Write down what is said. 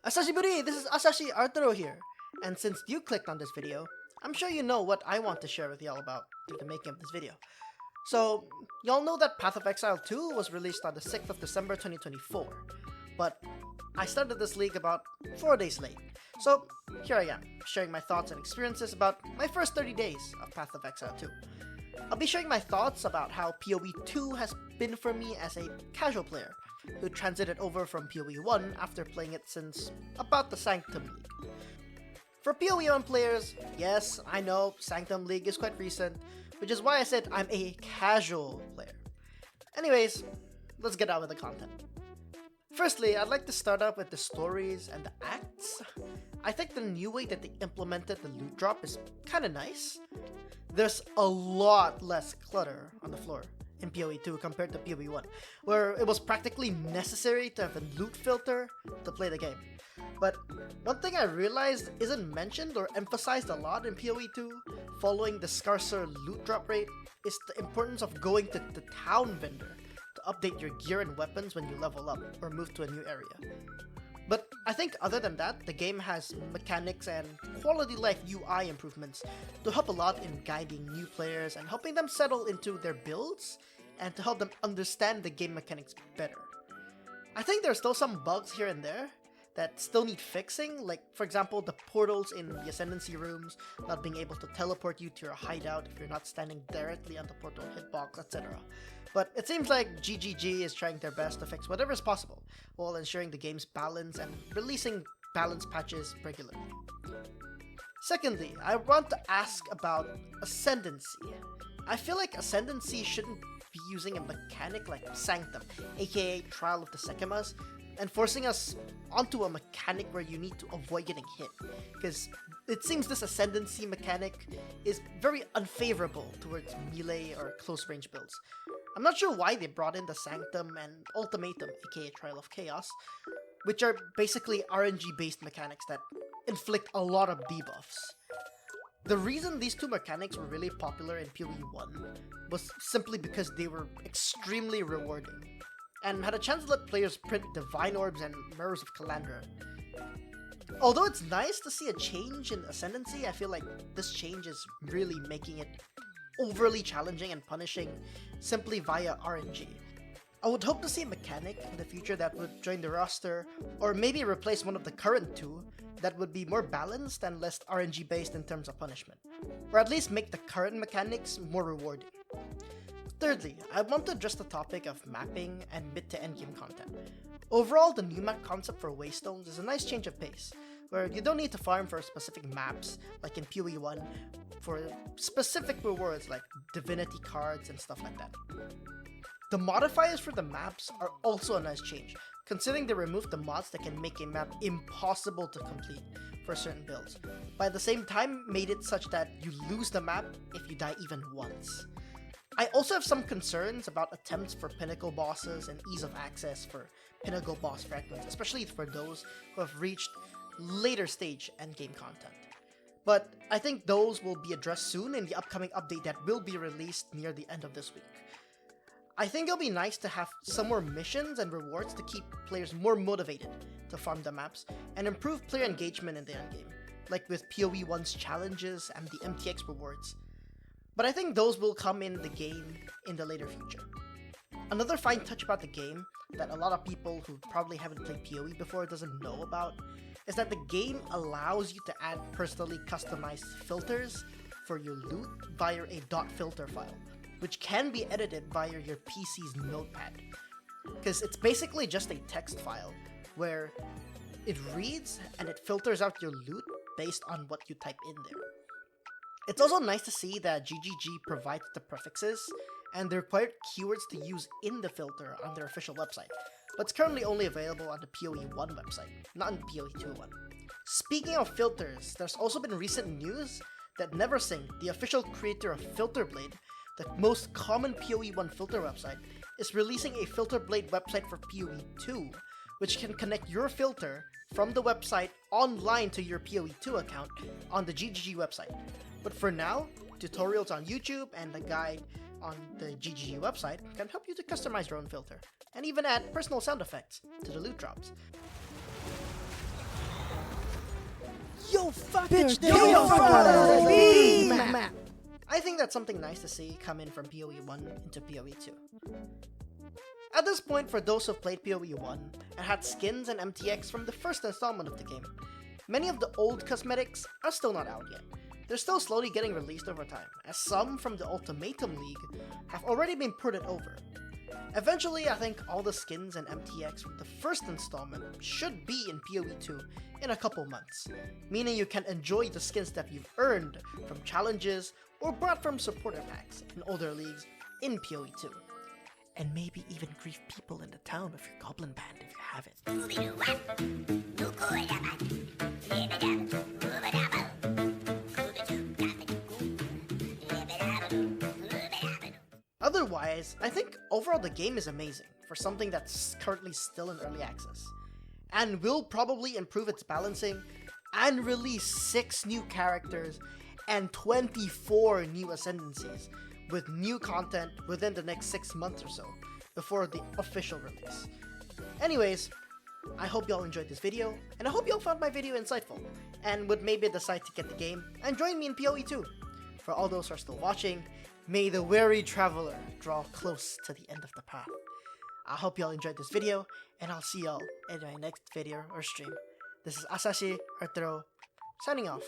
Asashi Buri, this is Asashi Arthuro here. And since you clicked on this video, I'm sure you know what I want to share with y'all about through the making of this video. So, y'all know that Path of Exile 2 was released on the 6th of December 2024, but I started this league about 4 days late. So, here I am, sharing my thoughts and experiences about my first 30 days of Path of Exile 2. I'll be sharing my thoughts about how PoE 2 has been for me as a casual player who transited over from PoE 1 after playing it since about the Sanctum League. For PoE 1 players, yes, I know Sanctum League is quite recent, which is why I said I'm a casual player. Anyways, let's get on with the content. Firstly, I'd like to start out with the stories and the acts. I think the new way that they implemented the loot drop is kinda nice. There's a lot less clutter on the floor in PoE 2 compared to PoE 1, where it was practically necessary to have a loot filter to play the game. But one thing I realized isn't mentioned or emphasized a lot in PoE 2 following the scarcer loot drop rate is the importance of going to the town vendor to update your gear and weapons when you level up or move to a new area. But I think other than that, the game has mechanics and quality life UI improvements to help a lot in guiding new players and helping them settle into their builds and to help them understand the game mechanics better. I think there's still some bugs here and there that still need fixing, like for example the portals in the Ascendancy rooms not being able to teleport you to your hideout if you're not standing directly on the portal hitbox, etc. But it seems like GGG is trying their best to fix whatever is possible, while ensuring the game's balance and releasing balance patches regularly. Secondly, I want to ask about Ascendancy. I feel like Ascendancy shouldn't be using a mechanic like Sanctum, aka Trial of the Sekimas, and forcing us onto a mechanic where you need to avoid getting hit, because it seems this Ascendancy mechanic is very unfavorable towards melee or close range builds. I'm not sure why they brought in the Sanctum and Ultimatum, aka Trial of Chaos, which are basically RNG based mechanics that inflict a lot of debuffs. The reason these two mechanics were really popular in PoE 1 was simply because they were extremely rewarding, and had a chance to let players print Divine Orbs and Mirrors of Calandra. Although it's nice to see a change in Ascendancy, I feel like this change is really making it overly challenging and punishing simply via RNG. I would hope to see a mechanic in the future that would join the roster, or maybe replace one of the current two, that would be more balanced and less RNG based in terms of punishment, or at least make the current mechanics more rewarding. Thirdly, I want to address the topic of mapping and mid to endgame content. Overall, the new map concept for Waystones is a nice change of pace, where you don't need to farm for specific maps like in PoE 1 for specific rewards like divinity cards and stuff like that. The modifiers for the maps are also a nice change, considering they removed the mods that can make a map impossible to complete for certain builds, but at the same time made it such that you lose the map if you die even once. I also have some concerns about attempts for pinnacle bosses and ease of access for pinnacle boss fragments, especially for those who have reached later stage endgame content. But I think those will be addressed soon in the upcoming update that will be released near the end of this week. I think it'll be nice to have some more missions and rewards to keep players more motivated to farm the maps and improve player engagement in the endgame, like with PoE 1's challenges and the MTX rewards. But I think those will come in the game in the later future. Another fine touch about the game that a lot of people who probably haven't played PoE before doesn't know about is that the game allows you to add personally customized filters for your loot via a .filter file, which can be edited via your PC's notepad. Because it's basically just a text file where it reads and it filters out your loot based on what you type in there. It's also nice to see that GGG provides the prefixes and the required keywords to use in the filter on their official website, but it's currently only available on the PoE 1 website, not on PoE 2 one. Speaking of filters, there's also been recent news that Neversing, the official creator of Filterblade, the most common PoE 1 filter website, is releasing a Filterblade website for PoE 2, which can connect your filter from the website online to your PoE 2 account on the GGG website. But for now, tutorials on YouTube and a guide on the GGG website can help you to customize your own filter, and even add personal sound effects to the loot drops. Yo, fucker! Bitch, Yo, fucker! leave map. I think that's something nice to see come in from PoE 1 into PoE 2. At this point, for those who've played PoE 1 and had skins and MTX from the first installment of the game, many of the old cosmetics are still not out yet. They're still slowly getting released over time, as some from the Ultimatum League have already been ported over. Eventually, I think all the skins and MTX from the first installment should be in PoE 2 in a couple months, meaning you can enjoy the skins that you've earned from challenges or brought from supporter packs in older leagues in PoE 2. And maybe even grief people in the town with your goblin band if you have it. Otherwise, I think overall the game is amazing for something that's currently still in early access, and will probably improve its balancing and release 6 new characters and 24 new Ascendancies with new content within the next 6 months or so before the official release. Anyways, I hope y'all enjoyed this video, and I hope y'all found my video insightful and would maybe decide to get the game and join me in PoE 2. For all those who are still watching, may the weary traveler draw close to the end of the path. I hope y'all enjoyed this video, and I'll see y'all in my next video or stream. This is Asashi, Arthuro, signing off.